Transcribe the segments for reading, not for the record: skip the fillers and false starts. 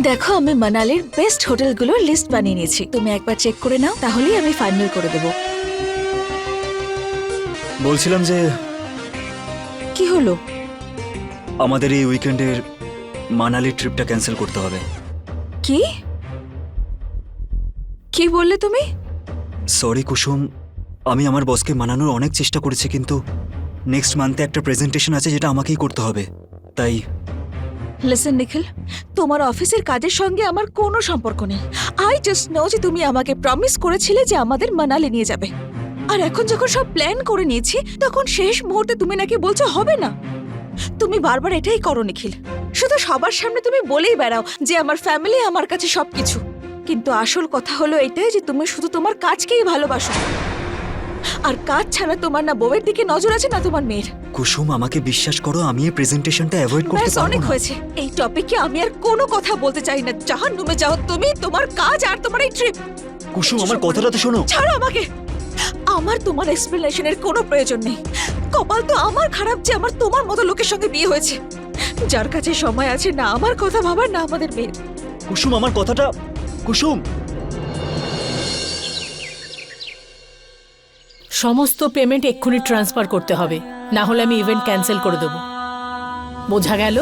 দেখো, আমি মানালির best হোটেলগুলোর list বানিয়ে নিয়েছি। তুমি একবার চেক করে নাও, তাহলেই আমি ফাইনাল করে দেব। বলছিলাম যে কি হলো? আমাদের এই উইকেন্ডের মানালি ট্রিপটা ক্যান্সেল করতে হবে। কি কি বললে তুমি? সরি কুসুম, আমি আমার বসকে মানানোর অনেক চেষ্টা করেছি, কিন্তু নেক্সট মান্থে একটা প্রেজেন্টেশন আছে যেটা আমাকেই করতে হবে। তাই লিসেন নিখিল, তোমার অফিসের কাজের সঙ্গে আমার কোনো সম্পর্ক নেই। আই জাস্ট নো যে তুমি আমাকে প্রমিস করেছিলে যে আমাদের মানালি নিয়ে যাবে। আর এখন যখন সব প্ল্যান করে নিয়েছি, তখন শেষ মুহূর্তে তুমি নাকি বলছো হবে না। তুমি বারবার এটাই করো নিখিল, শুধু সবার সামনে তুমি বলেই বেড়াও যে আমার ফ্যামিলি আমার কাছে সবকিছু, কিন্তু আসল কথা হলো এটাই যে তুমি শুধু তোমার কাজকেই ভালোবাসো। আর কাজ ছাড়া তোমার না বউয়ের দিকে নজর আছে না তোমার মেয়ের। কুসুম, আমাকে বিশ্বাস করো, আমি এই প্রেজেন্টেশনটা অ্যাভয়েড করতে ব্যাস, পারবো অনেক না। হয়েছে। এই টপিকে আমি আর কোনো কথা বলতে চাই না। জাহান্নামে যাও তুমি, তোমার কাজ আর তোমার এই ট্রিপ। কুসুম, আমার কথাটা তো শোনো। ছাড়ো আমাকে। আমার তোমার এক্সপ্লেনেশনের কোনো প্রয়োজন নেই। কপাল তো আমার খারাপ যে আমার তোমার মতো লোকের সঙ্গে বিয়ে হয়েছে, যার কাছে সময় আছে না আমার কথা ভাবার না আমাদের মেয়ের। কুসুম, আমার কথাটা। কুসুম, সমস্ত পেমেন্ট এক্ষুনি ট্রান্সফার করতে হবে, না হলে আমি ইভেন্ট ক্যান্সেল করে দেব। বোঝা গেল?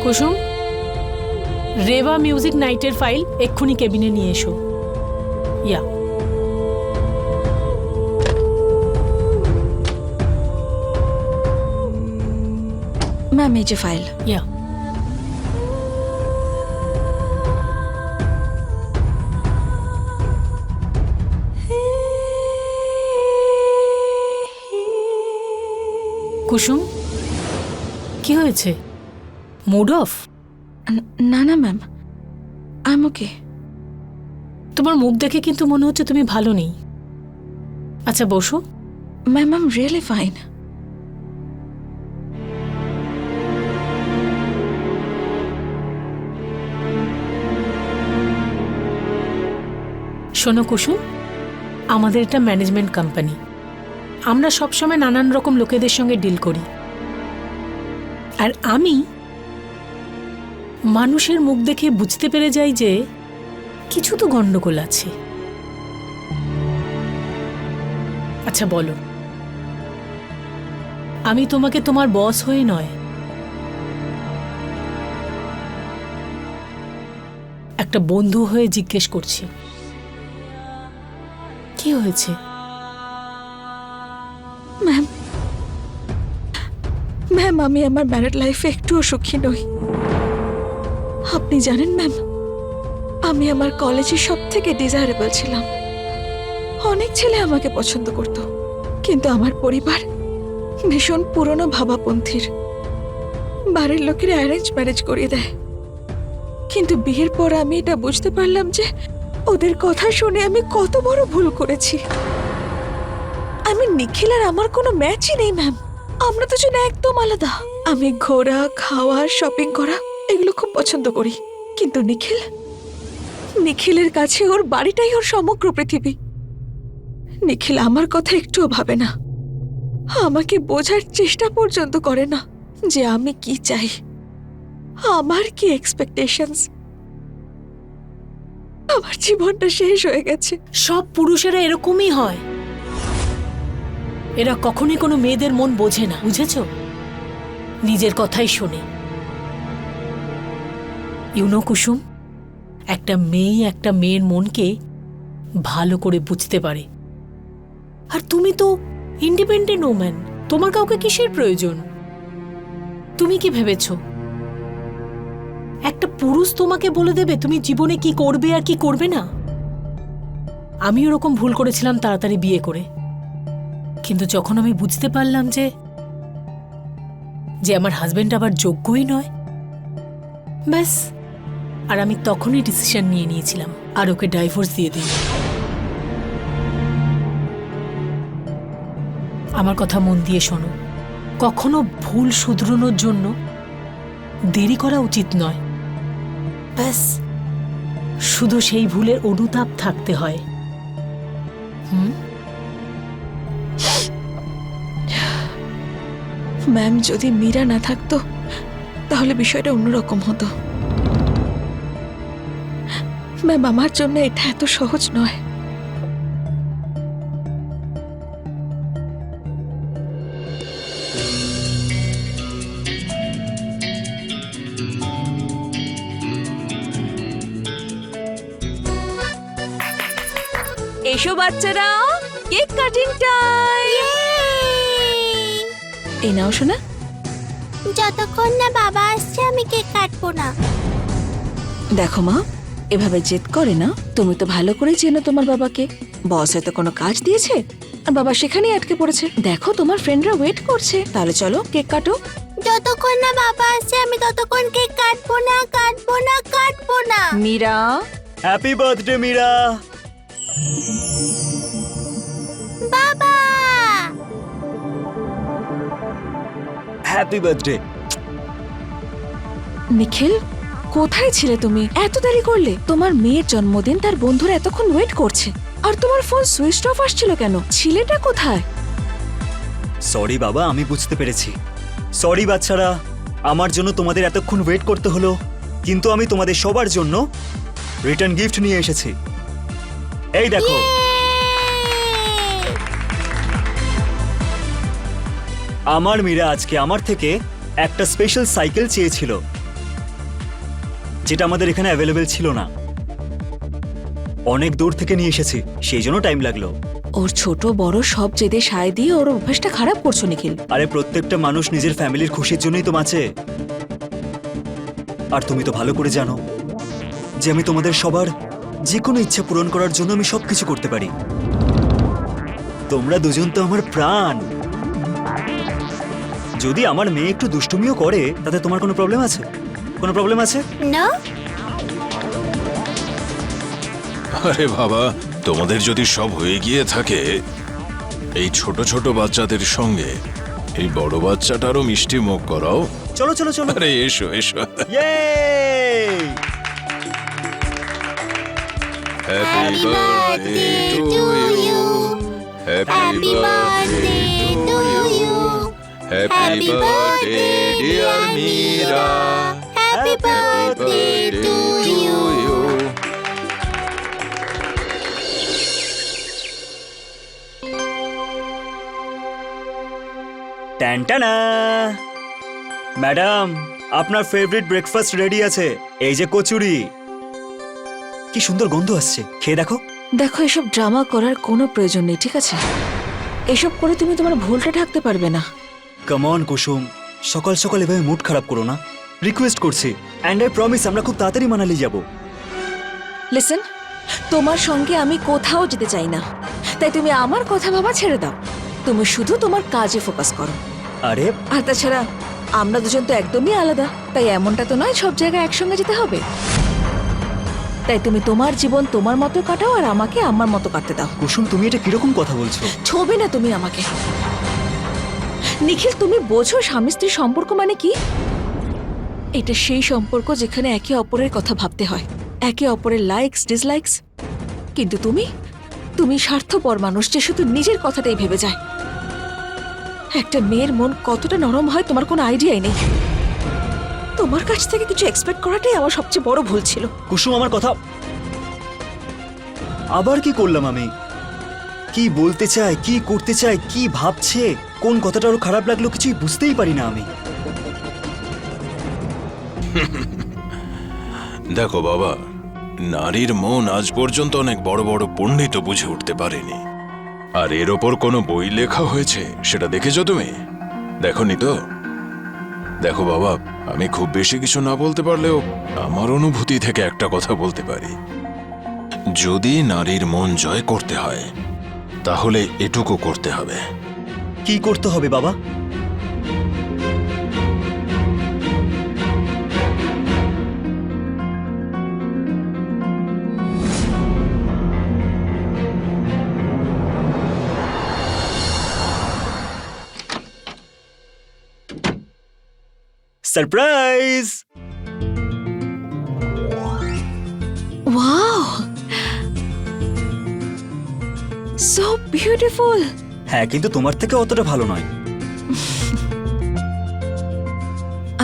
কুসুম, রেবা মিউজিক নাইটের ফাইল এক্ষুনি কেবিনে নিয়ে এসো। ইয়া। ম্যাম, এই যে ফাইল। ইয়া। কুসুম, কি হয়েছে? Mood off? না না ম্যাম, আই এম ওকে। তোমার মুখ দেখে কিন্তু মনে হচ্ছে তুমি ভালো নেই। আচ্ছা বসো। Ma'am, I am really fine. শোনো কুসুম, আমাদের এটা ম্যানেজমেন্ট কোম্পানি। আমরা সবসময় নানান রকম লোকেদের সঙ্গে ডিল করি, আর আমি মানুষের মুখ দেখে বুঝতে পেরে যাই যে কিছু তো গন্ডগোল আছে। আচ্ছা বলো, আমি তোমাকে তোমার বস হয়ে নয়, একটা বন্ধু হয়ে জিজ্ঞেস করছি, কি হয়েছে? ম্যাম, ম্যাম, আমি আমার ম্যারিড লাইফে একটুও সুখী নই। আপনি জানেন ম্যাম, আমি আমার কলেজে সব থেকে ডিজায়ারেবল ছিলাম। অনেক ছেলে আমাকে পছন্দ করত, কিন্তু আমার পরিবার ভীষণ পুরনো ভাবাপন্থীর। বাড়ির লোকেরা অ্যারেঞ্জ ম্যারেজ করিয়ে দেয়, কিন্তু বিয়ের পর আমি এটা বুঝতে পারলাম যে ওদের কথা শুনে আমি কত বড় ভুল করেছি। আমি নিখিল আর আমার কোনো ম্যাচই নেই ম্যাম। আমরা দুজন একদম আলাদা। আমি ঘোরা, খাওয়া, শপিং করা এগুলো খুব পছন্দ করি, কিন্তু নিখিলের কাছে ওর বাড়িটাই ওর সমগ্র পৃথিবী। নিখিল আমার কথা একটুও ভাবে না, আমাকে বোঝার চেষ্টা পর্যন্ত করে না যে আমি কি চাই, আমার কি এক্সপেকটেশনস। আমার জীবনটা শেষ হয়ে গেছে। সব পুরুষেরা এরকমই হয়, এরা কখনোই কোনো মেয়েদের মন বোঝে না, বুঝেছো? নিজের কথাই শোনে। ইউনো কুসুম, একটা মেয়ে একটা মেয়ের মনকে ভালো করে বুঝতে পারে। আর তুমি তো ইন্ডিপেন্ডেন্ট ওম্যান, তোমার কাউকে কিসের প্রয়োজন? তুমি কি ভেবেছ একটা পুরুষ তোমাকে বলে দেবে তুমি জীবনে কি করবে আর কি করবে না? আমি ওরকম ভুল করেছিলাম তাড়াতাড়ি বিয়ে করে, কিন্তু যখন আমি বুঝতে পারলাম যে আমার হাজবেন্ড আবার যোগ্যই নয়, ব্যাস, আর আমি তখনই ডিসিশন নিয়ে নিয়েছিলাম আর ওকে ডাইভোর্স দিয়ে দিই। আমার কথা মন দিয়ে শোনো, কখনো ভুল শুধরানোর জন্য দেরি করা উচিত নয়। ব্যাস, শুধু সেই ভুলের অনুতাপ থাকতে হয়। ম্যাম, যদি মীরা না থাকতো তাহলে বিষয়টা অন্যরকম হতো। ম্যাম, আমার জন্য এটা এত সহজ নয়। এসো বাচ্চারা, কেক কাটিং টাইম। এই নাও শোনা। যতক্ষণ না বাবা আসছে আমি কেক কাটবো না। দেখো মা, এভাবে জেদ করে না। তুমি তো ভালো করেই চেনো তোমার বাবাকে। বস হয়তো কোনো কাজ দিয়েছে আর বাবা সেখানেই আটকে পড়েছে। দেখো তোমার ফ্রেন্ডরা ওয়েট করছে, তাহলে চলো কেক কাটো। যতক্ষণ না বাবা আসছে আমি ততক্ষণ কেক কাটবো না, কাটবো না, কাটবো না। Meera, happy birthday Meera. বাবা, হ্যাপি বার্থডে। নিখিল, কোথায় ছিলে তুমি? এত দেরি করলে। তোমার মেয়ের জন্মদিন, তার বন্ধুরা এতক্ষণ ওয়েট করছে, আর তোমার ফোন সুইচ অফ আসছিল কেন? ছেলেটা কোথায়? সরি বাবা, আমি বুঝতে পেরেছি। সরি বাচ্চারা, আমার জন্য তোমাদের এতক্ষণ ওয়েট করতে হলো, কিন্তু আমি তোমাদের সবার জন্য রিটার্ন গিফট নিয়ে এসেছি। এই দেখো, আমার মীরা আজকে আমার থেকে একটা স্পেশাল সাইকেল চেয়েছিল, যেটা আমাদের এখানে অ্যাভেলেবেল ছিল না। অনেক দূর থেকে নিয়ে এসেছি, সেই জন্য টাইম লাগলো। ওর ছোট বড় সব জেদে সায় দিয়ে ওর অভ্যাসটা খারাপ করছো নিখিল। আরে প্রত্যেকটা মানুষ নিজের ফ্যামিলির খুশির জন্যই তো বাঁচে। আর তুমি তো ভালো করে জানো যে আমি তোমাদের সবার যে কোনো ইচ্ছা পূরণ করার জন্য আমি সবকিছু করতে পারি। তোমরা দুজন তো আমার প্রাণ। যদি আমার মেয়ে একটু দুষ্টুমিও করে, তাতে তোমার কোনো প্রবলেম আছে? কোনো প্রবলেম আছে? না। আরে বাবা, তোমাদের যদি সব হয়ে গিয়ে থাকে, এই ছোট ছোট বাচ্চাদের সঙ্গে এই বড় বাচ্চাটারও মিষ্টি মুখ করাও। চলো চলো চলো। আরে এসো এসো। Yay! Happy birthday to you, happy birthday to you, happy birthday dear Meera, happy birthday to you. ট্যান্টানা! ম্যাডাম, আপনার ফেভারিট ব্রেকফাস্ট রেডি আছে। এই যে কচুরি। কি সুন্দর গন্ধ আসছে, খেয়ে দেখো। দেখো, এসব ড্রামা করার কোনো প্রয়োজন নেই, ঠিক আছে? এসব করে তুমি তোমার ভুলটা ঢাকতে পারবে না। কাম অন কুসুম, সকাল সকাল এভাবে মুড খারাপ করো না। রিকোয়েস্ট করছি, অ্যান্ড আই প্রমিস আমরা খুব তাড়াতাড়ি মানালি যাব। লিসেন, তোমার সঙ্গে আমি কোথাও যেতে চাই না, তাই তুমি আমার কথা ভাবা ছেড়ে দাও। তুমি শুধু তোমার কাজে ফোকাস করো। আরে আর তাছাড়া আমরা দুজন তো একদমই আলাদা, তাই এমনটা তো নয় সব জায়গায় একসঙ্গে যেতে হবে। তাই তুমি তোমার জীবন তোমার মতো কাটাও, আর আমাকে আমার মতো কাটতে দাও। কুসুম, তুমি এটা কিরকম কথা বলছো? ছবি না তুমি আমাকে। নিখিল, তুমি বোঝো স্বামী স্ত্রীর সম্পর্ক মানে কি? এটা সেই সম্পর্ক যেখানে একে অপরের কথা ভাবতে হয়, একে অপরের লাইকস ডিসলাইকস। কিন্তু তুমি স্বার্থপর মানুষ যে শুধু নিজের কথাটাই ভেবে যায়। একটা মেয়ের মন কতটা নরম হয় তোমার কোনো আইডিয়াই নেই। তোমার কাছ থেকে কিছু এক্সপেক্ট করাটাই আমার সবচেয়ে বড় ভুল ছিল। কুসুম, আমার কথা আবার কি করলাম আমি? কি বলতে চায়, কি করতে চায়, কি ভাবছে, কোন কথাটা আরো খারাপ লাগলো কিছুই বুঝতেই পারি না আমি। দেখো বাবা, নারীর মন আজ পর্যন্ত অনেক বড় বড় পণ্ডিত বুঝে উঠতে পারেনি। আর এর ওপর কোনো বই লেখা হয়েছে সেটা দেখেছো তুমি? দেখোনি তো? দেখো বাবা, আমি খুব বেশি কিছু না বলতে পারলেও আমার অনুভূতি থেকে একটা কথা বলতে পারি। যদি নারীর মন জয় করতে হয়, তাহলে এটুকু করতে হবে। কি করতে হবে বাবা? সারপ্রাইজ! Wow, so beautiful. হ্যাঁ, কিন্তু তোমার থেকে অতটা ভালো নয়।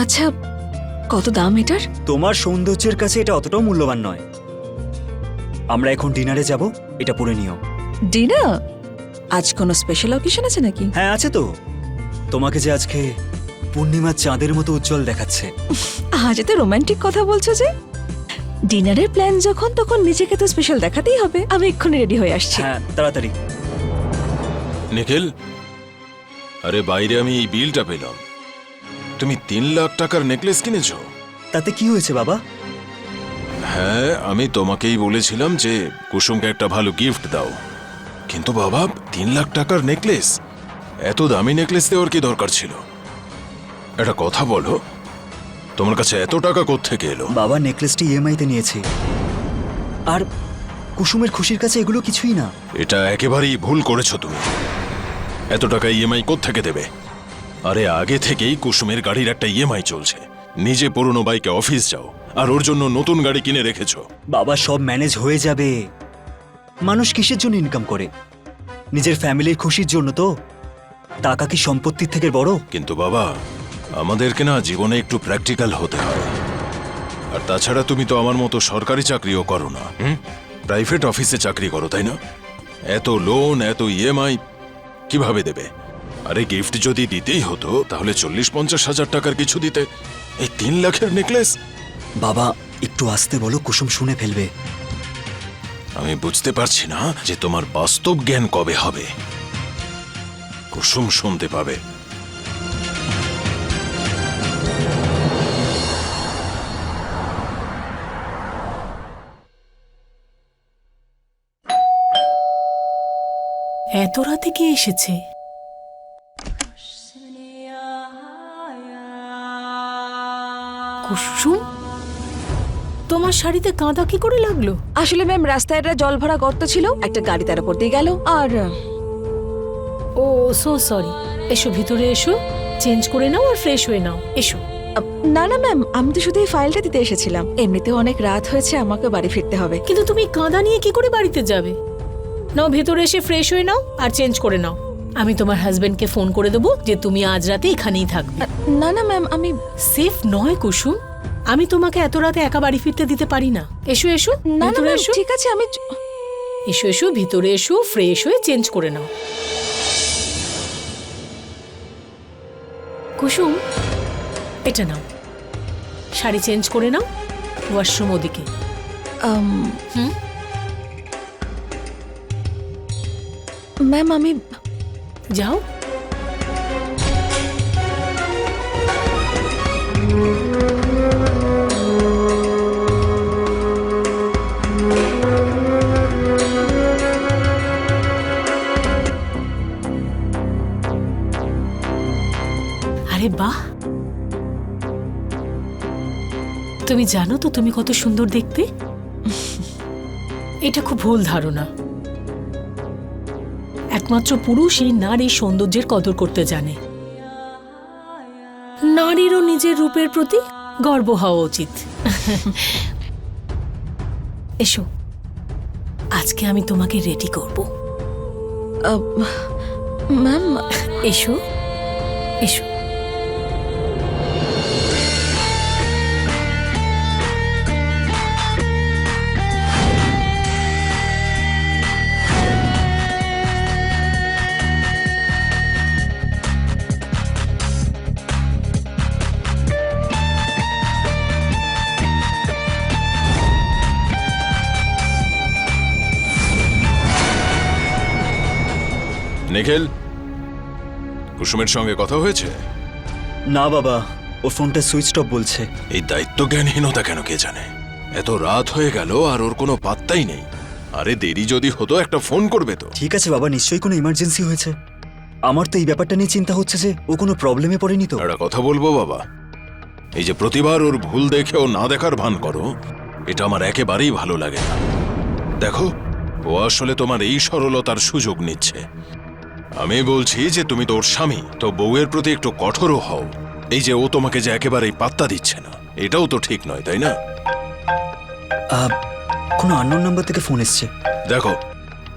আচ্ছা, কত দাম এটার? তোমার সৌন্দর্যের কাছে এটা অতটাও মূল্যবান নয়। আমরা এখন ডিনারে যাব, এটা পরে নিও। ডিনার? আজ কোনো স্পেশাল অকেশন আছে নাকি? হ্যাঁ আছে তো, তোমাকে যে আজকে পূর্ণিমার চাঁদের মতো উজ্জ্বল দেখাচ্ছে। আজ এত রোমান্টিক কথা বলছো যে। ডিনারের প্ল্যান যখন, তখন নিজেকে তো স্পেশাল দেখাতেই হবে। আমি এক্ষুনি রেডি হয়ে আসছি। হ্যাঁ তাড়াতাড়ি। নিখিল, আরে বাইরে আমি এই বিলটা পেলাম। তুমি 3 লাখ টাকার নেকলেস কিনেছো? তাতে কি হয়েছে বাবা? হ্যাঁ, আমি তোমাকেই বলেছিলাম যে কুসুমকে একটা ভালো গিফট দাও, কিন্তু বাবা 3 লাখ টাকার নেকলেস, এত দামি নেকলেস দেওয়ার কি দরকার ছিল? একটা কথা বলো, তোমার কাছে এত টাকা কোত্থেকে এলো? বাবা নেকলেসটি ইএমআইতে নিয়েছি, আর কুসুমের খুশির কাছে এগুলো কিছুই না। এটা একেবারেই ভুল করেছো তুমি। এত টাকা ইএমআই কোত্থেকে দেবে? আরে আগে থেকেই কুসুমের গাড়ির একটা ইএমআই চলছে। নিজে পুরনো বাইকে অফিস যাও, আর ওর জন্য নতুন গাড়ি কিনে রেখেছো। বাবা সব ম্যানেজ হয়ে যাবে। মানুষ কিসের জন্য ইনকাম করে? নিজের ফ্যামিলির খুশির জন্য তো। টাকা কি সম্পত্তির থেকে বড়? কিন্তু বাবা, আমাদেরকে না জীবনে একটু প্র্যাকটিক্যাল হতে হয়। আর তাছাড়া তুমি তো আমার মতো সরকারি চাকরিও করো না, প্রাইভেট অফিসে চাকরি করো, তাই না? এত লোন, এত ইএমআই কিভাবে দেবে? আরে গিফট যদি দিতেই হতো তাহলে 40-50 হাজার টাকার কিছু দিতে। এই 3 লাখের নেকলেস? বাবা একটু আস্তে বলো, কুসুম শুনে ফেলবে। আমি বুঝতে পারছি না যে তোমার বাস্তব জ্ঞান কবে হবে। কুসুম শুনতে পাবে। এত রাতে কে এসেছে? কুসুম, তোমার শাড়িতে কাঁদা কি করে লাগলো? আসলে ম্যাম, রাস্তায় একটা জল ভরা গর্ত ছিল, একটা গাড়ি তার উপর দিয়ে গেল, আর ও সো সরি। এসো ভিতরে এসো, চেঞ্জ করে নাও আর ফ্রেশ হয়ে নাও। এসো। না না ম্যাম, আমি তো শুধু এই ফাইলটা দিতে এসেছিলাম। এমনিতেও অনেক রাত হয়েছে, আমাকে বাড়ি ফিরতে হবে। কিন্তু তুমি কাঁদা নিয়ে কি করে বাড়িতে যাবে? নাও ভেতরে এসে ফ্রেশ হয়ে নাও আর চেঞ্জ করে নাও। আমি তোমার হাজবেন্ডকে ফোন করে দেবো যে তুমি আজ রাতে এখানেই থাকবে। না না ম্যাম, আমি সেফ নয় কুসুম, আমি তোমাকে এত রাতে একা বাড়ি ফিরতে দিতে পারি না। এসো এসো, না না ভিতরে ম্যাম, এসো। ঠিক আছে, আমি এসো এসো, ভিতরে এসো, ফ্রেশ হয়ে চেঞ্জ করে নাও। কুসুম, এটা নাও, শাড়ি চেঞ্জ করে নাও। ওয়াশরুম ওদিকে। ম্যাম আমি যাও। আরে বাহ, তুমি জানো তো তুমি কত সুন্দর দেখতে? এটা খুব ভুল ধারণা। একমাত্র পুরুষই নারীর সৌন্দর্যের কদর করতে জানে। নারীরও নিজের রূপের প্রতি গর্ব হওয়া উচিত। এসো, আজকে আমি তোমাকে রেডি করব। ম্যাম, এসো এসো। নিখিল, কুসুমের সঙ্গে কথা হয়েছে? না বাবা, ওর ফোনটা সুইচ অফ বলছে। এই দায়িত্ব জ্ঞানহীনতা কেন কে জানে। এত রাত হয়ে গেল আর ওর কোনো পাত্তাই নেই। আরে দেরি যদি হতো একটা ফোন করবে তো। ঠিক আছে বাবা, নিশ্চয়ই কোনো ইমার্জেন্সি হয়েছে। আমার তো এই ব্যাপারটা নিয়ে চিন্তা হচ্ছে যে ও কোনো প্রবলেমে পড়েনি তো। একটা কথা বলবো বাবা, এই যে প্রতিবার ওর ভুল দেখে ও না দেখার ভান করো, এটা আমার একেবারেই ভালো লাগে না। দেখো, ও আসলে তোমার এই সরলতার সুযোগ নিচ্ছে। আমি বলছি যে তুমি তো ওর স্বামী, তো বউয়ের প্রতি একটু কঠোরও হও। এই যে ও তোমাকে যে একেবারেই পাত্তা দিচ্ছে না, এটাও তো ঠিক নয়, তাই না? কোনো আননোন নাম্বার থেকে ফোন এসছে। দেখো।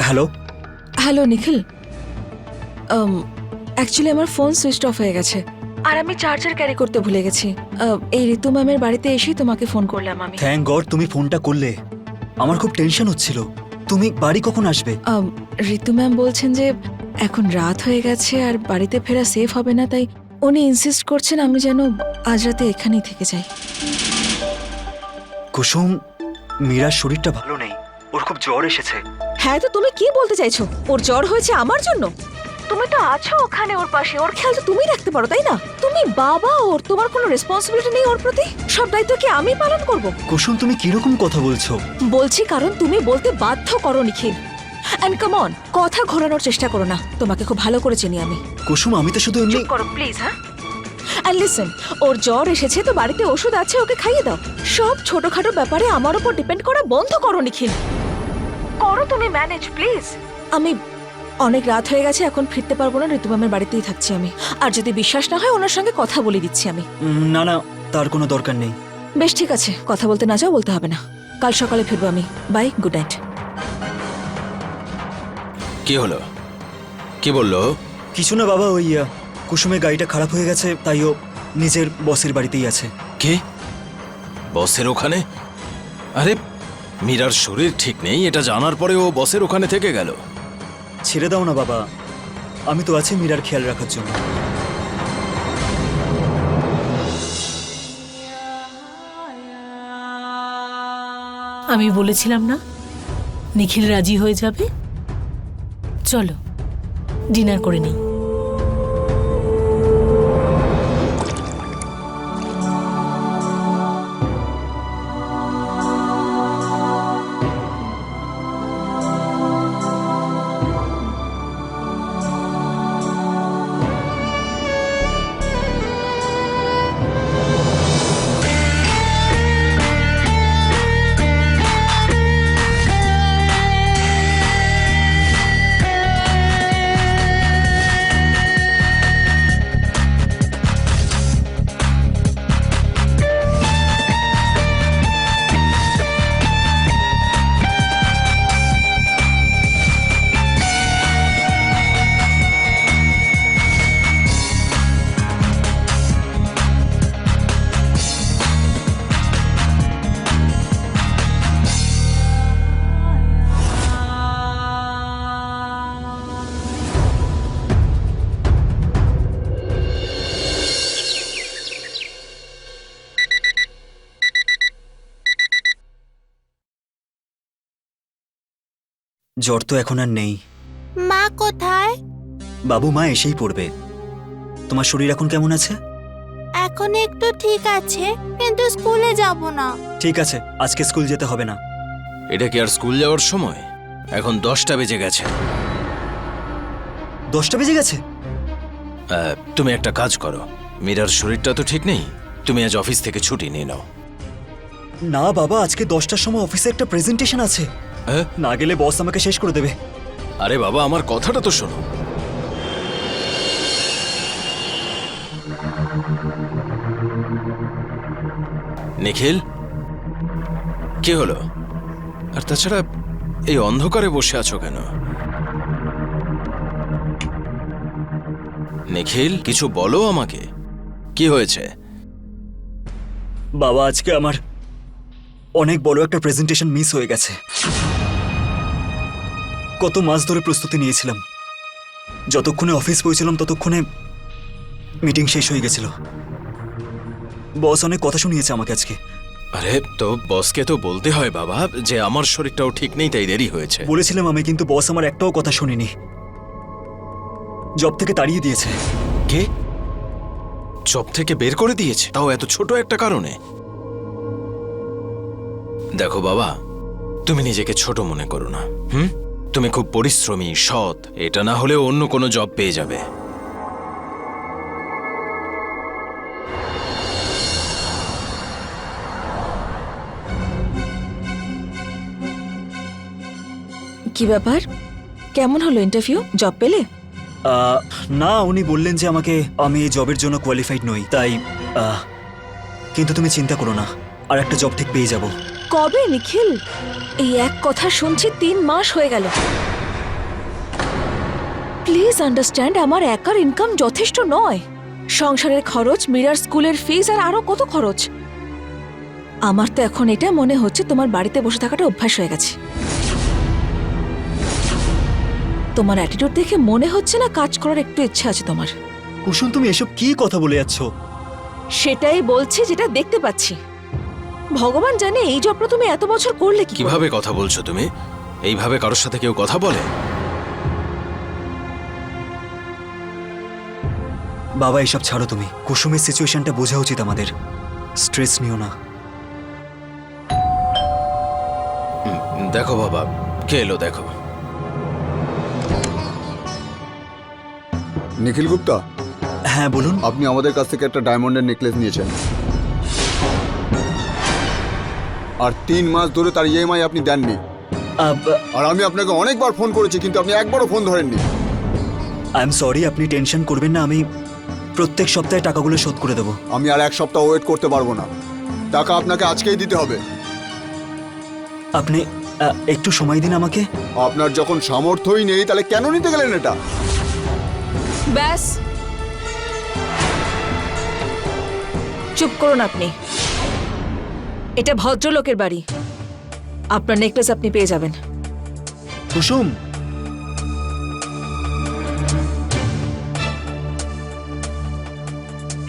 হ্যালো। হ্যালো নিখিল, অ্যাকচুয়ালি আমার ফোন সুইচ অফ হয়ে গেছে, আর আমি চার্জার ক্যারি করতে ভুলে গেছি। এই ঋতু ম্যামের বাড়িতে এসেই তোমাকে ফোন করলাম আমি। থ্যাংক গড তুমি ফোনটা করলে। আমার খুব টেনশন হচ্ছিল। তুমি বাড়ি কখন আসবে? ঋতু ম্যাম বলছেন যে এখন রাত হয়ে গেছে আর বাড়িতে ফেরা সেফ হবে না, তাই উনি ইনসিস্ট করছেন আমি যেন আজ রাতে এখানেই থেকে যাই। কুসুম, মীরার শরীরটা ভালো নেই, ওর খুব জ্বর এসেছে। হ্যাঁ, তো তুমি কি বলতে চাইছো? ওর জ্বর হয়েছে আমার জন্য? তুমি তো আছো ওখানে ওর পাশে, ওর খেয়াল তো তুমিই রাখতে পারো, তাই না? তুমি বাবা ওর, তোমার কোনো রেসপন্সিবিলিটি নেই ওর প্রতি? সব দায়িত্ব কি আমি পালন করব? কুসুম তুমি কিরকম কথা বলছো? বলছি কারণ তুমি বলতে বাধ্য করো নিখিল। এন্ড কাম অন, কথা ঘোরানোর চেষ্টা করো না, তোমাকে খুব ভালো করে চিনি আমি। কুসুম আমি তো শুধু এমনি। করো প্লিজ। হ্যাঁ, আর লিসেন, ওর জ্বর এসেছে তো বাড়িতে ওষুধ আছে, ওকে খাইয়ে দাও। সব ছোটখাটো ব্যাপারে আমার উপর ডিপেন্ড করা বন্ধ করো নিখিল। করো তুমি ম্যানেজ প্লিজ। আমি অনেক রাত হয়ে গেছে, এখন ফিরতে পারবো না, ঋতু ম্যামের বাড়িতেই থাকছি আমি। আর যদি বিশ্বাস না হয় ওনার সঙ্গে কথা বলে দিচ্ছি আমি। না না, তার কোনো দরকার নেই। বেশ ঠিক আছে, কথা বলতে না যাও বলতে হবে না। কাল সকালে ফিরবো আমি। Bye, good night. কি হলো? কি বললো? কিছু না বাবা, ওই কুসুমের গাড়িটা খারাপ হয়ে গেছে, তাই ও নিজের বসের বাড়িতেই আছে। কে? বসের ওখানে? আরে মীরার শরীর ঠিক নেই এটা জানার পরে ও বসের ওখানে থেকে গেল। ছেড়ে দাও না বাবা, আমি তো আছি মীরার খেয়াল রাখার জন্য। আমি বলেছিলাম না নিখিল রাজি হয়ে যাবে। চলো ডিনার করে নিই। জ্বর তো এখন আর নেই। মা কোথায়? বাবু মা এসেই পড়বে। তোমার শরীর এখন কেমন আছে? এখন একটু ঠিক আছে, কিন্তু স্কুলে যাব না। ঠিক আছে, আজকে স্কুল যেতে হবে না। এটা কি আর স্কুল যাওয়ার সময়? এখন 10টা বেজে গেছে। 10টা বেজে গেছে? তুমি একটা কাজ করো, মীরার শরীরটা তো ঠিক নেই, তুমি আজ অফিস থেকে ছুটি নিয়ে নাও। না বাবা, আজকে 10টার সময় অফিসে একটা প্রেজেন্টেশন আছে, হ্যাঁ? না গেলে বস আমাকে শেষ করে দেবে। আরে বাবা আমার কথাটা তো শোনো। নিখিল, কি হলো? আর তাছাড়া এই অন্ধকারে বসে আছো কেন? নিখিল কিছু বলো আমাকে, কি হয়েছে? বাবা আজকে আমার অনেক বড় একটা প্রেজেন্টেশন মিস হয়ে গেছে। কত মাস ধরে প্রস্তুতি নিয়েছিলাম, যতক্ষণে অফিস পৌঁছলাম ততক্ষণে মিটিং শেষ হয়ে গেছিল। বস অনেক কথা শুনিয়েছে আমাকে আজকে। আরে তো বসকে তো বলতে হয় বাবা যে আমার শরীরটাও ঠিক নেই তাই দেরি হয়েছে। বলেছিলাম আমি, কিন্তু বস আমার একটাও কথা শুনিনি, জব থেকে তাড়িয়ে দিয়েছে। কে? জব থেকে বের করে দিয়েছে, তাও এত ছোট একটা কারণে? দেখো বাবা, তুমি নিজেকে ছোট মনে করো না। তুমি খুব পরিশ্রমী, সৎ, এটা না হলেও অন্য কোনো জব পেয়ে যাবে। কি ব্যাপার, কেমন হলো ইন্টারভিউ? জব পেলে? না, উনি বললেন যে আমি এই জবের জন্য কোয়ালিফাইড নই, তাই কিন্তু তুমি চিন্তা করো না, আর একটা জব ঠিক পেয়ে যাব। কবে নিখিল? এই এক কথা শুনছি 3 মাস হয়ে গেল। প্লিজ আন্ডারস্ট্যান্ড, আমার একার ইনকাম যথেষ্ট নয়। সংসারের খরচ, মীরার স্কুলের ফিস আর আরো কত খরচ। আমার তো এখন এটা মনে হচ্ছে তোমার বাড়িতে বসে থাকাটা অভ্যাস হয়ে গেছে। তোমার অ্যাটিটিউড দেখে মনে হচ্ছে না কাজ করার একটু ইচ্ছা আছে তোমার। কুসুম তুমি এসব কি কথা বলে যাচ্ছ? সেটাই বলছি যেটা দেখতে পাচ্ছি। ভগবান জানে এই জবটা তুমি এত বছর করলে কি করে? কিভাবে কথা বলছো তুমি? এইভাবে কারোর সাথে কেউ কথা বলে? বাবা এসব ছাড়ো তুমি। কুসুমের সিচুয়েশনটা বোঝা উচিত আমাদের। স্ট্রেস নিও না। দেখো বাবা, কে এলো দেখো। নিখিল গুপ্তা, হ্যাঁ বলুন। আপনি আমাদের কাছ থেকে একটা ডায়মন্ডের নেকলেস নিয়েছেন, আর 3 মাস ধরে তার ইএমআই আপনি দেননি। আর আমি আপনাকে অনেকবার ফোন করেছি, কিন্তু আপনি একবারও ফোন ধরেননি। আই এম সরি, আপনি টেনশন করবেন না। আমি প্রত্যেক সপ্তাহে টাকাগুলো শোধ করে দেবো। আমি আর 1 সপ্তাহ ওয়েট করতে পারবো না। টাকা আপনাকে আজকেই দিতে হবে। আপনি একটু সময় দিন আমাকে। আপনার যখন সামর্থ্যই নেই, তাহলে কেন নিতে গেলেন এটা? ব্যাস, চুপ করুন আপনি। এটা ভদ্রলোকের বাড়ি। আপনার নেকলেস আপনি পেয়ে যাবেন। কুসুম,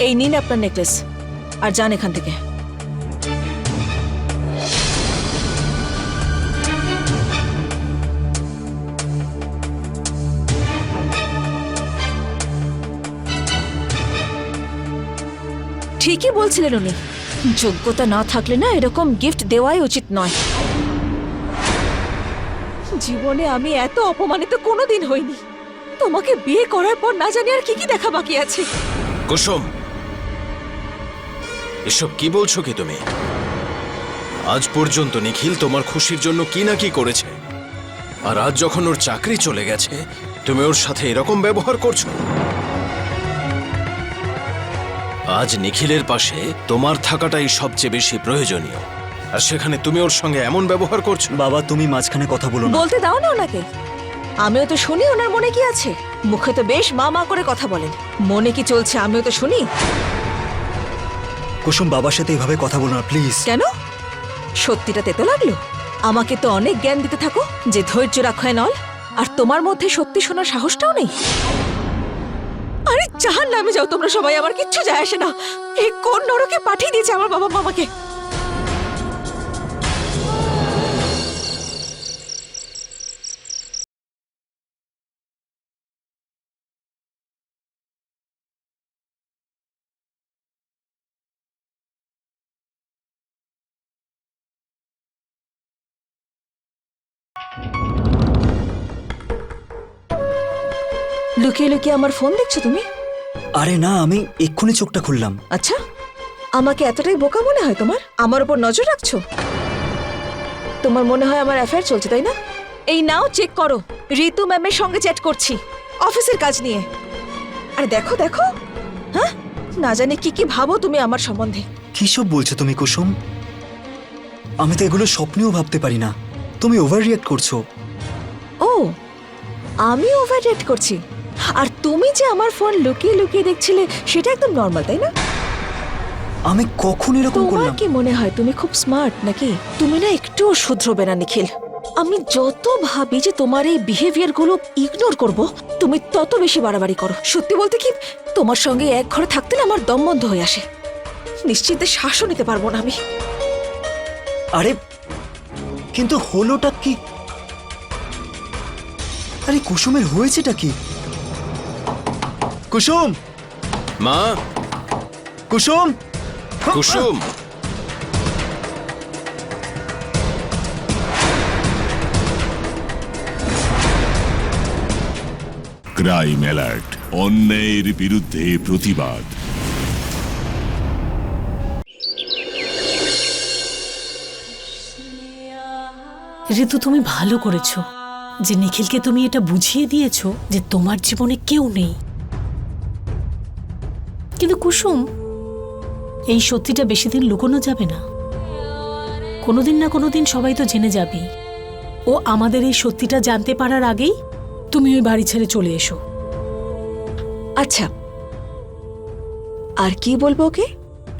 এই নিন আপনার নেকলেস, আর যান এখান থেকে। ঠিকই বলছিলেন উনি, যোগ্যতা না থাকলে না এরকম গিফট দেওয়াই উচিত নয়। জীবনে আমি এত অপমানিত কোনোদিন হইনি। তোমাকে বিয়ে করার পর না জানি আর কি কি দেখা বাকি আছে। কুসুম, এসব কি বলছো কি তুমি? আজ পর্যন্ত নিখিল তোমার খুশির জন্য কি না কি করেছে, আর আজ যখন ওর চাকরি চলে গেছে তুমি ওর সাথে এরকম ব্যবহার করছো। আজ নিখিলের পাশে তোমার থাকাটাই সবচেয়ে বেশি প্রয়োজনীয়, আর সেখানে তুমি ওর সঙ্গে এমন ব্যবহার করছো। বাবা তুমি মাঝখানে কথা বলো না। বলতে দাও না ওনাকে। আমিও তো শুনি ওনার মনে কি আছে। মুখে তো বেশ মা মা করে কথা বলেন, মনে কি চলছে আমিও তো শুনি। কুসুম, বাবার সাথে এভাবে কথা বলো না প্লিজ। কেন? সত্যিটা তেতো লাগলো? আমাকে তো অনেক জ্ঞান দিতে থাকো যে ধৈর্য রাখো নল, আর তোমার মধ্যে সত্যি শোনার সাহসটাও নেই। আরে জাহান নামে যাও তোমরা সবাই, আমার কিচ্ছু যায় আসে না। এই কোন নরকে পাঠিয়ে দিয়েছে আমার বাবা মা আমাকে। লুকিয়ে লুকিয়ে আমার ফোন দেখছো তুমি? আরে না, আমি এক্ষুনি চোখটা খুললাম। আচ্ছা, আমাকে এতটাই বোকা মনে হয় তোমার? আমার উপর নজর রাখছো? তোমার মনে হয় আমার অ্যাফেয়ার চলছে, তাই না? এই নাও চেক করো, ঋতু ম্যামের সঙ্গে চ্যাট করছি অফিসের কাজ নিয়ে। আর দেখো দেখো, হ্যাঁ, না জানি কি কি ভাবো তুমি আমার সম্বন্ধে। কি সব বলছো তুমি কুসুম? আমি তো এগুলো স্বপ্নেও ভাবতে পারি না। তুমি ওভার রিঅ্যাক্ট করছো। ও, আমি ওভার রিঅ্যাক্ট করছি? আর তুমি যে আমার ফোন লুকিয়ে লুকিয়ে দেখছিলে সেটা একদম নর্মাল, তাই না? আমি কখন এরকম তোমার করলাম? কি মনে হয় তুমি খুব স্মার্ট নাকি? তুমি না একটুও শুধরবে না নিখিল। আমি যত ভাবি যে তোমার এই বিহেভিয়ার গুলো ইগনোর করব, তুমি তত বেশি বাড়াবাড়ি করো। সত্যি বলতে কি, তোমার সঙ্গে এক ঘরে থাকতে না আমার দম বন্ধ হয়ে আসে। নিশ্চিন্তে শ্বাসও নিতে পারবো না আমি। আরে কিন্তু হলোটা কি? আরে কুসুমের হয়েছেটা কি? কুসুম, মা, কুসুম, কুসুম, ক্রাইম অ্যালার্ট, অন্যায়ের বিরুদ্ধে প্রতিবাদ। ঋতু, তুমি ভালো করেছো যে নিখিলকে তুমি এটা বুঝিয়ে দিয়েছো যে তোমার জীবনে কেউ নেই। কিন্তু কুসুম, এই সত্যিটা বেশি দিন লুকোনো যাবে না। কোনোদিন না কোনোদিন সবাই তো জেনে যাবেই। ও আমাদের এই সত্যিটা জানতে পারার আগেই তুমি ওই বাড়ি ছেড়ে চলে এসো। আচ্ছা, আর কি বলবো ওকে?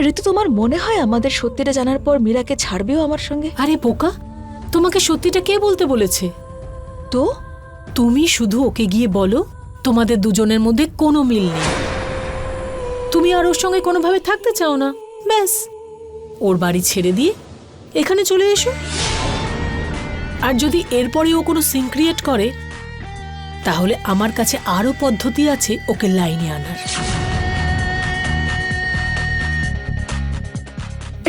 ঋতু, তোমার মনে হয় আমাদের সত্যিটা জানার পর মীরাকে ছাড়বেও আমার সঙ্গে? আরে বোকা, তোমাকে সত্যিটা কে বলতে বলেছে? তো তুমি শুধু ওকে গিয়ে বলো তোমাদের দুজনের মধ্যে কোনো মিল নেই, তুমি আর ওর সঙ্গে কোনোভাবে থাকতে চাও না, ব্যাস। ওর বাড়ি ছেড়ে দিয়ে এখানে চলে এসো। আর যদি এরপরে ও কোনো সিন ক্রিয়েট করে, তাহলে আমার কাছে আরো পদ্ধতি আছে ওকে লাইনে আনার।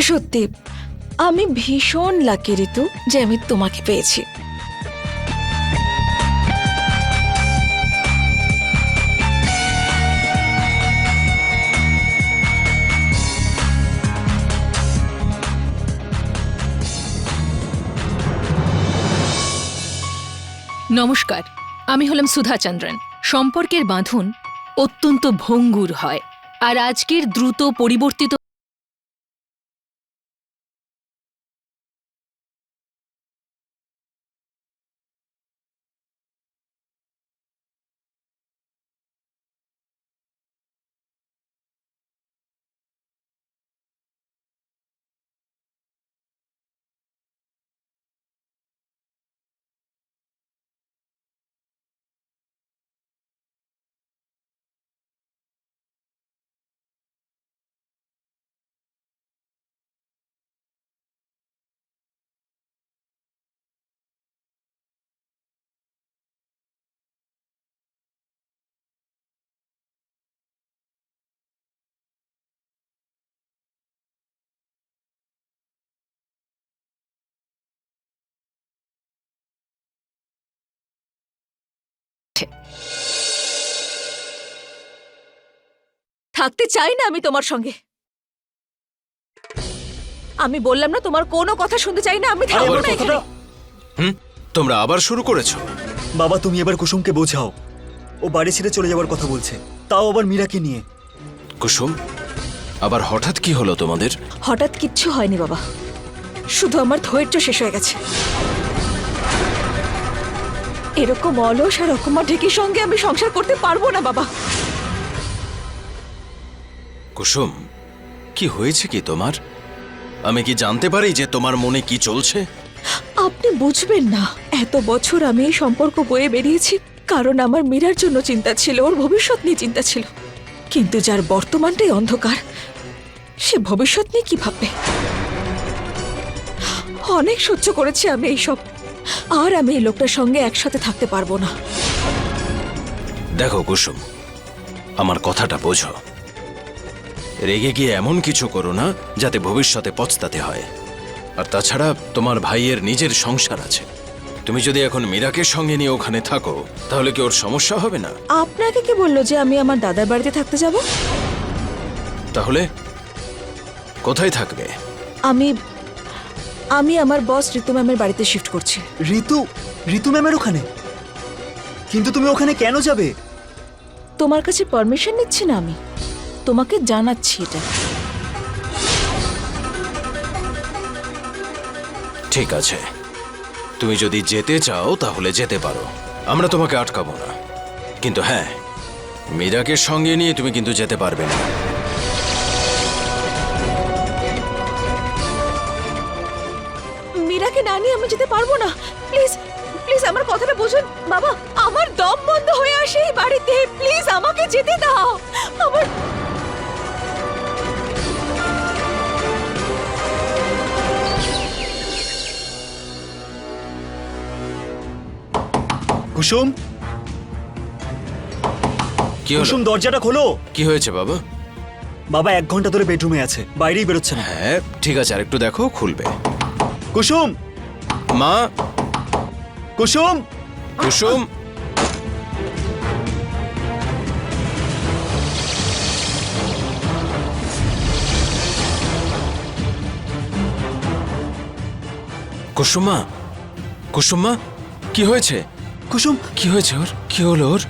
সত্যি আমি ভীষণ লাকি ঋতু যে আমি তোমাকে পেয়েছি। নমস্কার, আমি হলাম সুধা চন্দ্রন। সম্পর্কের বাঁধন অত্যন্ত ভঙ্গুর হয়, আর আজকের দ্রুত পরিবর্তিত থাকতে চাই না আমি তোমার সঙ্গে। আমি বললাম না তোমার কোনো কথা শুনতে চাই না, আমি থাকবো আবার না এখানে। হুম, তোমরা আবার শুরু করেছো? বাবা, তুমি এবার কুসুমকে বোঝাও। ও বাড়ি ছেড়ে চলে যাওয়ার কথা বলছে, তাও আবার মীরাকে নিয়ে। কুসুম, আবার হঠাৎ কি হলো তোমাদের? হঠাৎ কিচ্ছু হয়নি বাবা, শুধু আমার ধৈর্য শেষ হয়ে গেছে। এরকম অলস আর অকমা ঢেকির সঙ্গে আমি সংসার করতে পারবো না বাবা। কুসুম, কি হয়েছে কি তোমার? আমি কি জানতে পারি যে তোমার মনে কি চলছে? আপনি বুঝবেন না, এত বছর আমি এই সম্পর্ক বয়ে বেরিয়েছি কারণ আমার মীরার জন্য চিন্তা ছিল, ওর ভবিষ্যৎ নিয়ে চিন্তা ছিল। কিন্তু যার বর্তমানটাই অন্ধকার, সে ভবিষ্যৎ নিয়ে কি ভাববে? অনেক সহ্য করেছি আমি এইসব, আর আমি এই লোকটার সঙ্গে একসাথে থাকতে পারবো না। দেখো কুসুম, আমার কথাটা বোঝো। রেগে গিয়ে এমন কিছু করো না যাতে ভবিষ্যতে পস্তাতে হয়। আর তাছাড়া তোমার ভাইয়ের নিজের সংসার আছে। তুমি যদি এখন মীরাকে সঙ্গে নিয়ে ওখানে থাকো, তাহলে কি ওর সমস্যা হবে না? আপনাকে কি বললো যে আমি আমার দাদার বাড়িতে থাকতে যাব? তাহলে কোথায় থাকবে? আমি আমি আমার বস ঋতু ম্যামের বাড়িতে শিফট করছি। ঋতু ম্যামের ওখানে? কিন্তু তুমি ওখানে কেন যাবে? তোমার কাছে পারমিশন নিচ্ছি না আমি, তোমাকে জানাচ্ছি এটা। ঠিক আছে, তুমি যদি যেতে চাও তাহলে যেতে পারো, আমরা তোমাকে আটকাবো না। কিন্তু হ্যাঁ, মীরাকে সঙ্গে নিয়ে তুমি কিন্তু যেতে পারবে না। মীরাকে না নিয়ে আমি যেতে পারবো না। প্লিজ প্লিজ আমার কথাটা বুঝুন বাবা, আমার দম বন্ধ হয়ে আসে এই বাড়িতে। প্লিজ আমাকে যেতে দাও। আমার কুসুম, কি হলো? কুসুম, দরজাটা খোলো। কি হয়েছে বাবা? বাবা 1 ঘন্টা ধরে বেডরুমে আছে, বাইরেই বেরোচ্ছে না। হ্যাঁ ঠিক আছে, আর একটু দেখো, খুলবে। কুসুম, মা, কুসুম, কুসুম, কুসুমা, কুসুমা, কি হয়েছে? কুসুম, কি হয়েছে ওর? কি হলো ওর?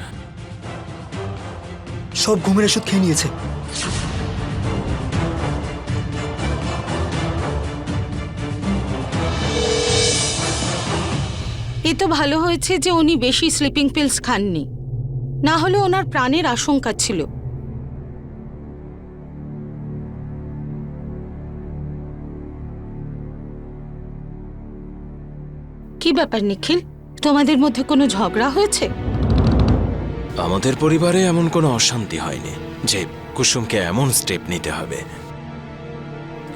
সব ঘুমের ওষুধ খেয়ে নিয়েছে। এ তো ভালো হয়েছে যে উনি বেশি স্লিপিং পিলস খাননি, না হলে ওনার প্রাণের আশঙ্কা ছিল। কি ব্যাপার নিখিল, তোমাদের মধ্যে কোনো ঝগড়া হয়েছে? আমাদের পরিবারে এমন কোনো অশান্তি হয়নি যে কুসুমকে এমন স্টেপ নিতে হবে।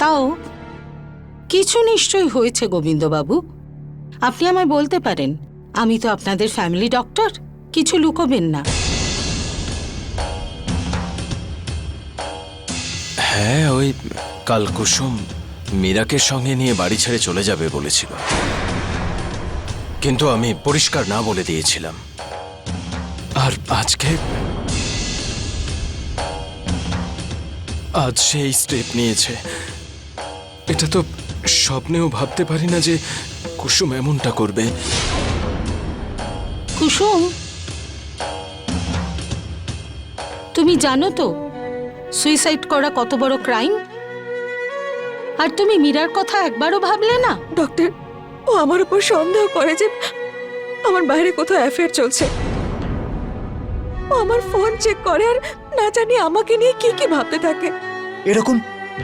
তাও কিছু নিশ্চয়ই হয়েছে গোবিন্দবাবু। আপনি আমায় বলতে পারেন, আমি তো আপনাদের ফ্যামিলি ডক্টর, কিছু লুকোবেন না। হ্যাঁ, ওই কাল কুসুম মীরাকে সঙ্গে নিয়ে বাড়ি ছেড়ে চলে যাবে বলেছিল, কিন্তু আমি পরিষ্কার না বলে দিয়েছিলাম। আর আজ সেই স্টেপ নিয়েছে। এটা তো স্বপ্নেও ভাবতে পারি না যে কুসুম এমনটা করবে। কুসুম, তুমি জানো তো সুইসাইড করা কত বড় ক্রাইম? আর তুমি মীরার কথা একবারও ভাবলে না? ডক্টর, ও আমার উপর সন্দেহ করে যে আমার বাইরে কোথাও অ্যাফেয়ার চলছে। ও আমার ফোন চেক করে আর না জানি আমাকে নিয়ে কি কি ভাবতে থাকে।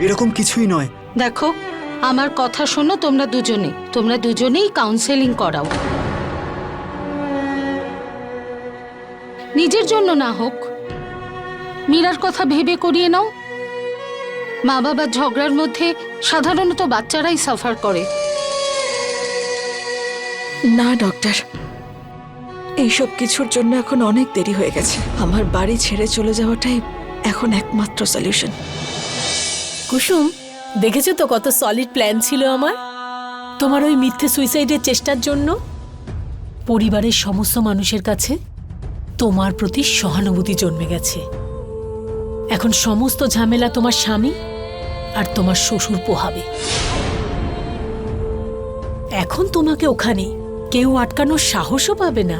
এরকম কিছুই নয়। দেখো, আমার কথা শোনো, তোমরা দুজনেই কাউন্সেলিং করাও। নিজের জন্য না হোক, মীরার কথা ভেবে করিয়ে নাও। মা বাবার ঝগড়ার মধ্যে সাধারণত বাচ্চারাই সাফার করে। না ডক্টর, এইসব কিছুর জন্য এখন অনেক দেরি হয়ে গেছে। আমার বাড়ি ছেড়ে চলে যাওয়াটাই এখন একমাত্র সলিউশন। কুসুম, দেখেছো তো কত সলিড প্ল্যান ছিল আমার তোমার ওই মিথ্যে সুইসাইডের চেষ্টার জন্য। পরিবারের সমস্ত মানুষের কাছে তোমার প্রতি সহানুভূতি জন্মে গেছে। এখন সমস্ত ঝামেলা তোমার স্বামী আর তোমার শ্বশুর পোহাবে। এখন তোমাকে ওখানে কেউ আটকানোর সাহসও পাবে না।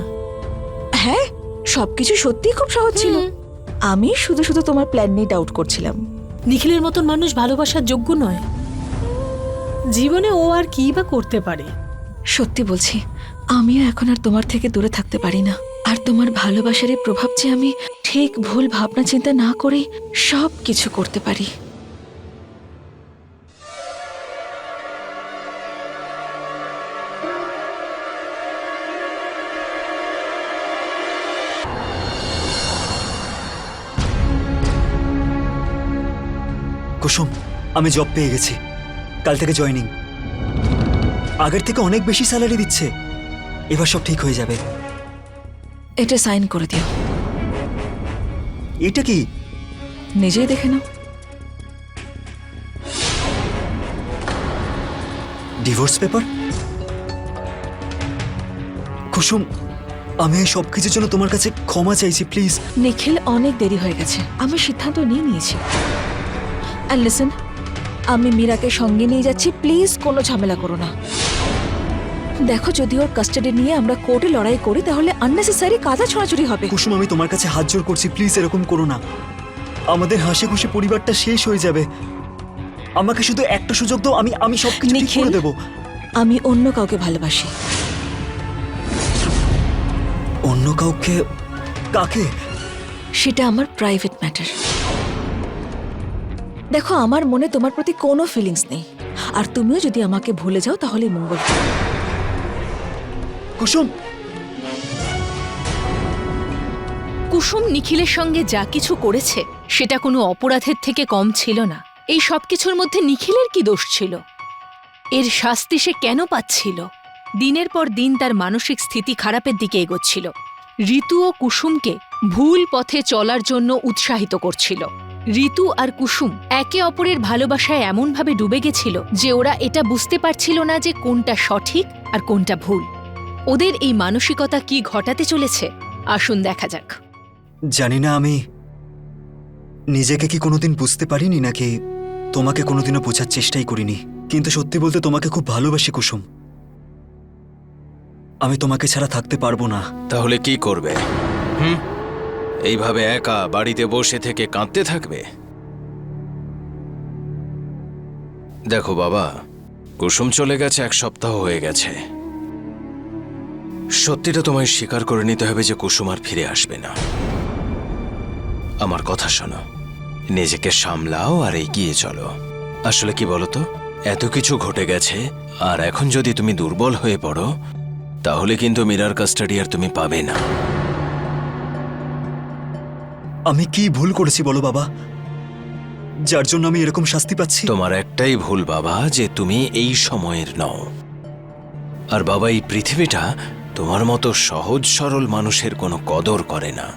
হ্যাঁ, সবকিছু সত্যি খুব সহজ ছিল। আমি শুধু শুধু তোমার প্ল্যান নিয়ে ডাউট করছিলাম। নিখিলের মতন মানুষ ভালোবাসার যোগ্য নয়। জীবনে ও আর কি বা করতে পারে। সত্যি বলছি, আমিও এখন আর তোমার থেকে দূরে থাকতে পারি না। আর তোমার ভালোবাসার এই প্রভাব যে আমি ঠিক ভুল ভাবনা চিন্তা না করেই সব কিছু করতে পারি। কুসুম, আমি জব পেয়ে গেছি। কাল থেকে জয়েনিং। আগের থেকে অনেক বেশি স্যালারি দিচ্ছে। এবার সব ঠিক হয়ে যাবে। এটা সাইন করে দিও। এটা কি? নিজেই দেখে নাও। Divorce paper? কুসুম, আমি এই সব কিছুর জন্য তোমার কাছে ক্ষমা চাইছি, প্লিজ। নিখিল, অনেক দেরি হয়ে গেছে। আমি সিদ্ধান্ত নিয়ে নিয়েছি। আর লিসেন, আমি মীরাকে সঙ্গে নিয়ে যাচ্ছি। প্লিজ কোনো ঝামেলা করো না। দেখো, যদি ওর কাস্টাডি নিয়ে আমরা কোর্টে লড়াই করি তাহলে আননেসেসারি কাদা ছড়াছড়ি হবে। কুসুম, আমি তোমার কাছে হাত জোড় করছি, প্লিজ এরকম করো না। আমাদের হাসি খুশি পরিবারটা শেষ হয়ে যাবে। আমাকে শুধু একটা সুযোগ দাও, আমি সবকিছু ঠিক করে দেব। আমি অন্য কাউকে ভালোবাসি। অন্য কাউকে? কাকে? সেটা আমার প্রাইভেট ম্যাটার। দেখো, আমার মনে তোমার প্রতি কোনো ফিলিংস নেই। আর তুমিও যদি আমাকে ভুলে যাও তাহলে মঙ্গল। কুসুম, কুসুম নিখিলের সঙ্গে যা কিছু করেছে সেটা কোনো অপরাধের থেকে কম ছিল না। এই সব কিছুর মধ্যে নিখিলের কি দোষ ছিল? এর শাস্তি সে কেন পাচ্ছিল? দিনের পর দিন তার মানসিক স্থিতি খারাপের দিকে এগোচ্ছিল। ঋতু ও কুসুমকে ভুল পথে চলার জন্য উৎসাহিত করছিল। ঋতু আর কুসুম একে অপরের ভালোবাসায় এমনভাবে ডুবে গেছিল যে ওরা এটা বুঝতে পারছিল না যে কোনটা সঠিক আর কোনটা ভুল। ওদের এই মানসিকতা কি ঘটাতে চলেছে আসুন দেখা যাক। জানি না আমি নিজেকে কি কোনোদিন বুঝতে পারিনি নাকি তোমাকে কোনোদিনও বোঝার চেষ্টাই করিনি, কিন্তু সত্যি বলতে তোমাকে খুব ভালোবাসি কুসুম। আমি তোমাকে ছাড়া থাকতে পারবো না। তাহলে কি করবে? এইভাবে একা বাড়িতে বসে থেকে কাঁদতে থাকবে? দেখো বাবা, কুসুম চলে গেছে 1 সপ্তাহ হয়ে গেছে। সত্যিটা তোমায় স্বীকার করে নিতে হবে যে কুসুম আর ফিরে আসবে না। আমার কথা শোনো, নিজেকে সামলাও আর এগিয়ে চলো। আসলে কি বলতো, এত কিছু ঘটে গেছে আর এখন যদি তুমি দুর্বল হয়ে পড়ো তাহলে কিন্তু মীরার কাস্টাডি আর তুমি পাবে না। আমি কি ভুল করেছি বলো বাবা, যার জন্য আমি এরকম শাস্তি পাচ্ছি? তোমার একটাই ভুল বাবা, যে তুমি এই সময়ের নও। আর বাবা, এই পৃথিবীটা তোমার মতো সহজ সরল মানুষের কোনো কদর করে না।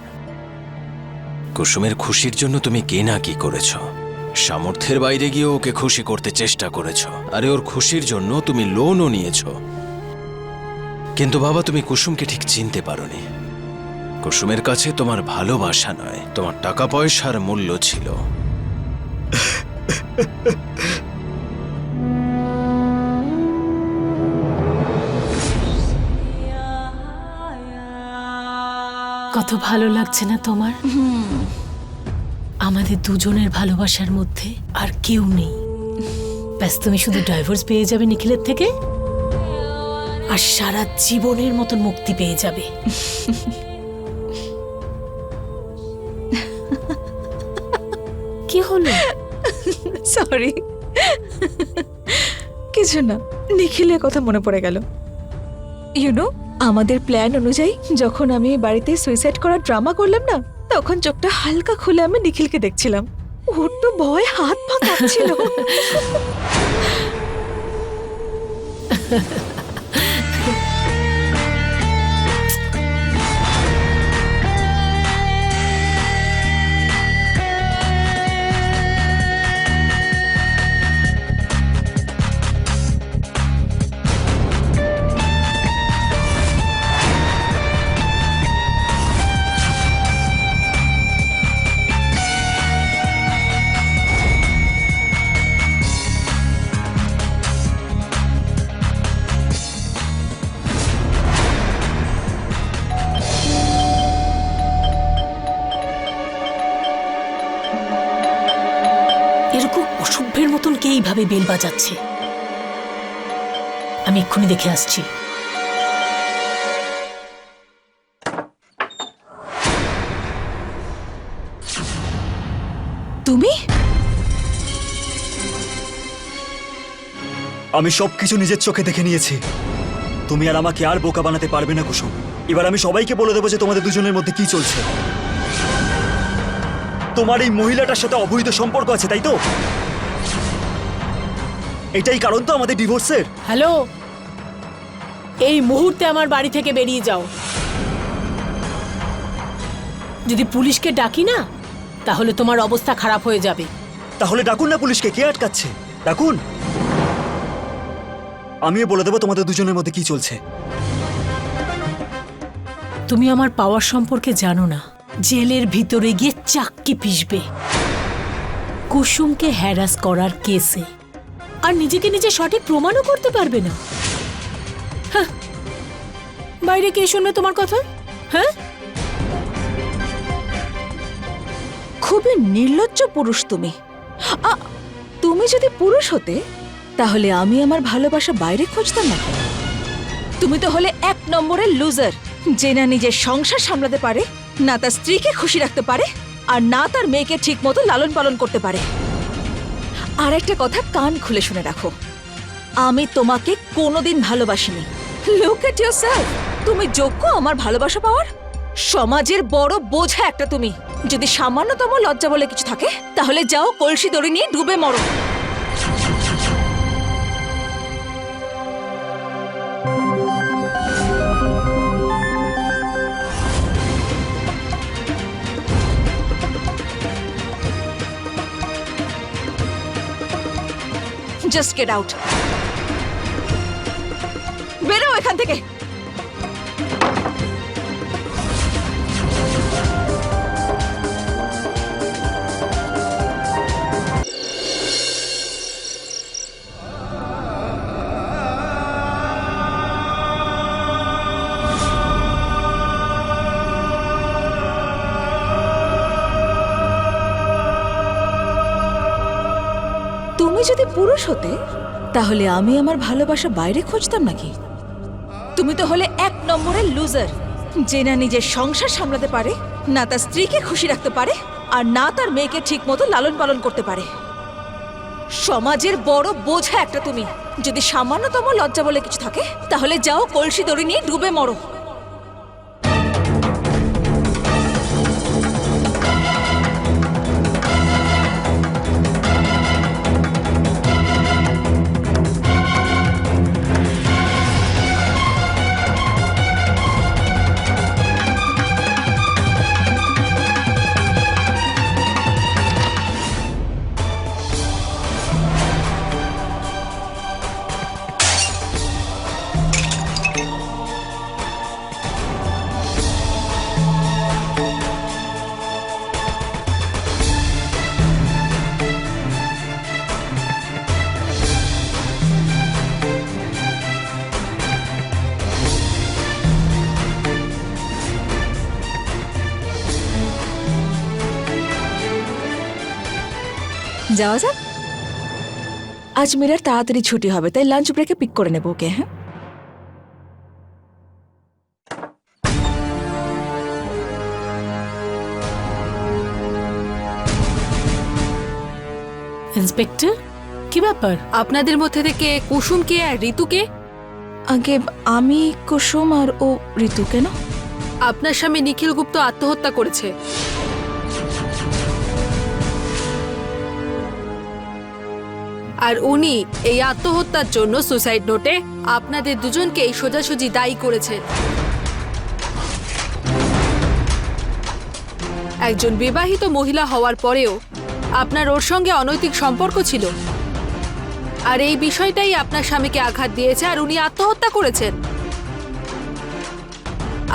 কুসুমের খুশির জন্য তুমি কে না কি করেছ, সামর্থ্যের বাইরে গিয়ে ওকে খুশি করতে চেষ্টা করেছ, আরে ওর খুশির জন্য তুমি লোনও নিয়েছ। কিন্তু বাবা, তুমি কুসুমকে ঠিক চিনতে পারোনি। কুসুমের কাছে তোমার ভালোবাসা নয়, তোমার টাকা পয়সার মূল্য ছিল। কত ভালো লাগছে না তোমার? আমাদের দুজনের ভালোবাসার মধ্যে আর কেউ নেই। ব্যাস তুমি শুধু ডাইভোর্স পেয়ে যাবে নিখিলের থেকে, আর সারা জীবনের মতন মুক্তি পেয়ে যাবে। কি হলো? সরি, কিছু না, নিখিলের কথা মনে পড়ে গেল। ইউনো, আমাদের প্ল্যান অনুযায়ী যখন আমি এই বাড়িতে সুইসাইড করার ড্রামা করলাম না, তখন চোখটা হালকা খুলে আমি নিখিলকে দেখছিলাম। ওর তো ভয় হাত পা কাঁপছিল। এরকম অসভ্যের মতন কে এইভাবে বেল বাজাচ্ছে? আমি এক্ষুনি দেখে আসছি। তুমি? আমি সবকিছু নিজের চোখে দেখে নিয়েছি। তুমি আর আমাকে আর বোকা বানাতে পারবে না কুসুম। এবার আমি সবাইকে বলে দেবো যে তোমাদের দুজনের মধ্যে কি চলছে। তোমার এই মহিলাটার সাথে অবৈধ সম্পর্ক আছে, তাই তো? এটাই কারণ তো আমাদের ডিভোর্সের? হ্যালো, এই মুহূর্তে আমার বাড়ি থেকে বেরিয়ে যাও। যদি পুলিশকে ডাকি না, তাহলে তোমার অবস্থা খারাপ হয়ে যাবে। তাহলে ডাকুন না পুলিশকে, কে আটকাচ্ছে? ডাকুন। আমিও বলে দেবো তোমাদের দুজনের মধ্যে কি চলছে। তুমি আমার পাওয়ার সম্পর্কে জানো না। জেলের ভিতরে গিয়ে চাক্কি পিষবে কুসুমকে হ্যারাস করার কেসে, আর নিজেকে নিজে সঠিক প্রমাণও করতে পারবে না। হ্যাঁ, বাইরে কে শুনবে তোমার কথা? হ্যাঁ, খুবই নির্লজ্জ পুরুষ তুমি। তুমি যদি পুরুষ হতে, তাহলে আমি আমার ভালোবাসা বাইরে খুঁজতাম নাকি? তুমি তো হলে 1 নম্বরের লুজার, যে না নিজের সংসার সামলাতে পারে, না তার স্ত্রীকে খুশি রাখতে পারে, আর না তার মেয়েকে ঠিক মতো লালন পালন করতে পারে। আর একটা কথা কান খুলে শুনে রাখো, আমি তোমাকে কোনোদিন ভালোবাসিনি। লুক এট ইয়োরসেলফ, তুমি যোগ্য আমার ভালোবাসা পাওয়ার? সমাজের বড় বোঝা একটা তুমি। যদি সামান্যতম লজ্জা বলে কিছু থাকে, তাহলে যাও কলসি দড়ি নিয়ে ডুবে মরো। Just get out. বেরো এখান থেকে। তুমি যদি পুরুষ হতে, তাহলে আমি আমার ভালোবাসা বাইরে খুঁজতাম নাকি? তুমি তো হলে 1 নম্বরের লুজার, যে না নিজের সংসার সামলাতে পারে, না তার স্ত্রীকে খুশি রাখতে পারে, আর না তার মেয়েকে ঠিক মতো লালন পালন করতে পারে। সমাজের বড় বোঝা একটা তুমি। যদি সামান্যতম লজ্জা বলে কিছু থাকে তাহলে যাও কলসি দড়ি নিয়ে ডুবে মরো। যাওয়া যাক। আজ মীরার তাড়াতাড়ি ছুটি হবে, তাই লাঞ্চ ব্রেকে পিক করে নেবো ওকে। হ্যাঁ, ইন্সপেক্টর, কি ব্যাপার? আপনাদের মধ্যে থেকে কুসুমকে আর ঋতুকে? আগে আমি, কুসুম আর ও ঋতু। কেন? আপনার স্বামী নিখিল গুপ্ত আত্মহত্যা করেছে। আর উনি এই আত্মহত্যার জন্য সুসাইড নোটে আপনাদের দুজনকেই সোজাসুজি দায়ী করেছেন। একজন বিবাহিত মহিলা হওয়ার পরেও আপনার ওর সঙ্গে অনৈতিক সম্পর্ক ছিল, আর এই বিষয়টাই আপনার স্বামীকে আঘাত দিয়েছে আর উনি আত্মহত্যা করেছেন।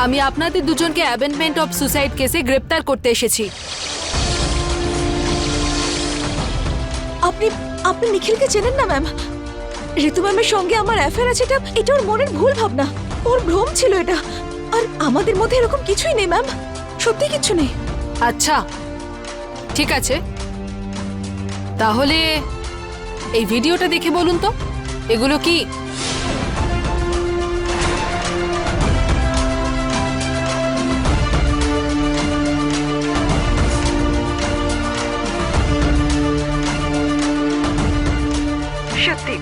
আমি আপনাদের দুজনকে অ্যাবেন্ডমেন্ট অফ সুসাইড কেসে গ্রেপ্তার করতে এসেছি। আপনি আপনি নিখিলকে চেনেন না ম্যাম? ঋতু ম্যামের সঙ্গে আমার অ্যাফেয়ার আছে, এটা ওর মনের ভুল ভাবনা, ওর ভ্রম ছিল এটা। আর আমাদের মধ্যে এরকম কিছুই নেই ম্যাম, সত্যি কিছু নেই। আচ্ছা, ঠিক আছে, তাহলে এই ভিডিওটা দেখে বলুন তো এগুলো কি? সত্যি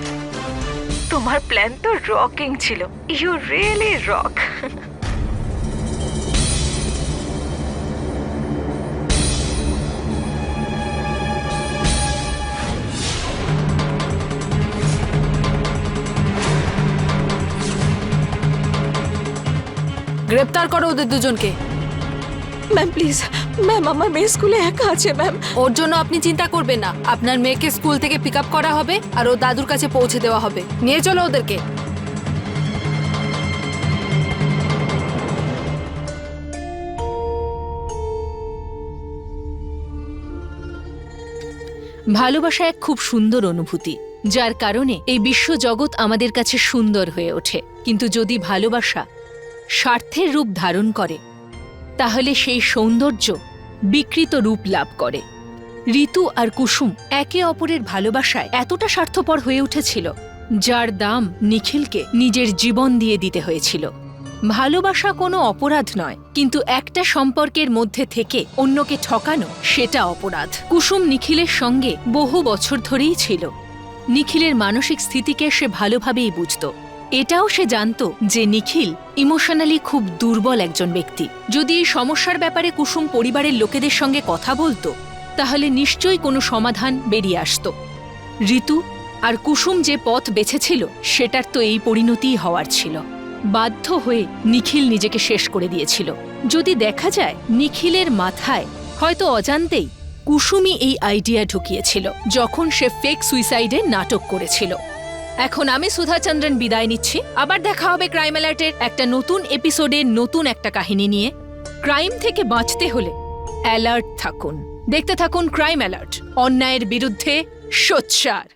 তোমার প্ল্যান তো রকিং ছিল। You really rock. গ্রেপ্তার করো ওদের দুজনকে। ম্যাম প্লিজ, ম্যাম আমার মেয়ে স্কুলে একা আছে ম্যাম। ওর জন্য আপনি চিন্তা করবেন না, আপনার মেয়েকে স্কুল থেকে পিক আপ করা হবে আর ও দাদুর কাছে পৌঁছে দেওয়া হবে। নিয়ে চলো ওদেরকে। ভালোবাসা এক খুব সুন্দর অনুভূতি, যার কারণে এই বিশ্বজগৎ আমাদের কাছে সুন্দর হয়ে ওঠে। কিন্তু যদি ভালোবাসা স্বার্থের রূপ ধারণ করে তাহলে সেই সৌন্দর্য বিকৃত রূপ লাভ করে। ঋতু আর কুসুম একে অপরের ভালোবাসায় এতটা স্বার্থপর হয়ে উঠেছিল, যার দাম নিখিলকে নিজের জীবন দিয়ে দিতে হয়েছিল। ভালোবাসা কোনো অপরাধ নয়, কিন্তু একটা সম্পর্কের মধ্যে থেকে অন্যকে ঠকানো সেটা অপরাধ। কুসুম নিখিলের সঙ্গে বহু বছর ধরেই ছিল। নিখিলের মানসিক স্থিতিকে সে ভালোভাবেই বুঝত। এটাও সে জানত যে নিখিল ইমোশনালি খুব দুর্বল একজন ব্যক্তি। যদি এই সমস্যার ব্যাপারে কুসুম পরিবারের লোকেদের সঙ্গে কথা বলতো তাহলে নিশ্চয়ই কোনো সমাধান বেরিয়ে আসত। ঋতু আর কুসুম যে পথ বেছেছিল সেটার তো এই পরিণতিই হওয়ার ছিল। বাধ্য হয়ে নিখিল নিজেকে শেষ করে দিয়েছিল। যদি দেখা যায় নিখিলের মাথায় হয়তো অজান্তেই কুসুমই এই আইডিয়া ঢুকিয়েছিল যখন সে ফেক সুইসাইডের নাটক করেছিল। এখন আমি সুধা চন্দ্রন বিদায় নিচ্ছি। আবার দেখা হবে ক্রাইম অ্যালার্টের একটা নতুন এপিসোডের নতুন একটা কাহিনী নিয়ে। ক্রাইম থেকে বাঁচতে হলে অ্যালার্ট থাকুন। দেখতে থাকুন ক্রাইম অ্যালার্ট, অন্যায়ের বিরুদ্ধে সোচ্চার।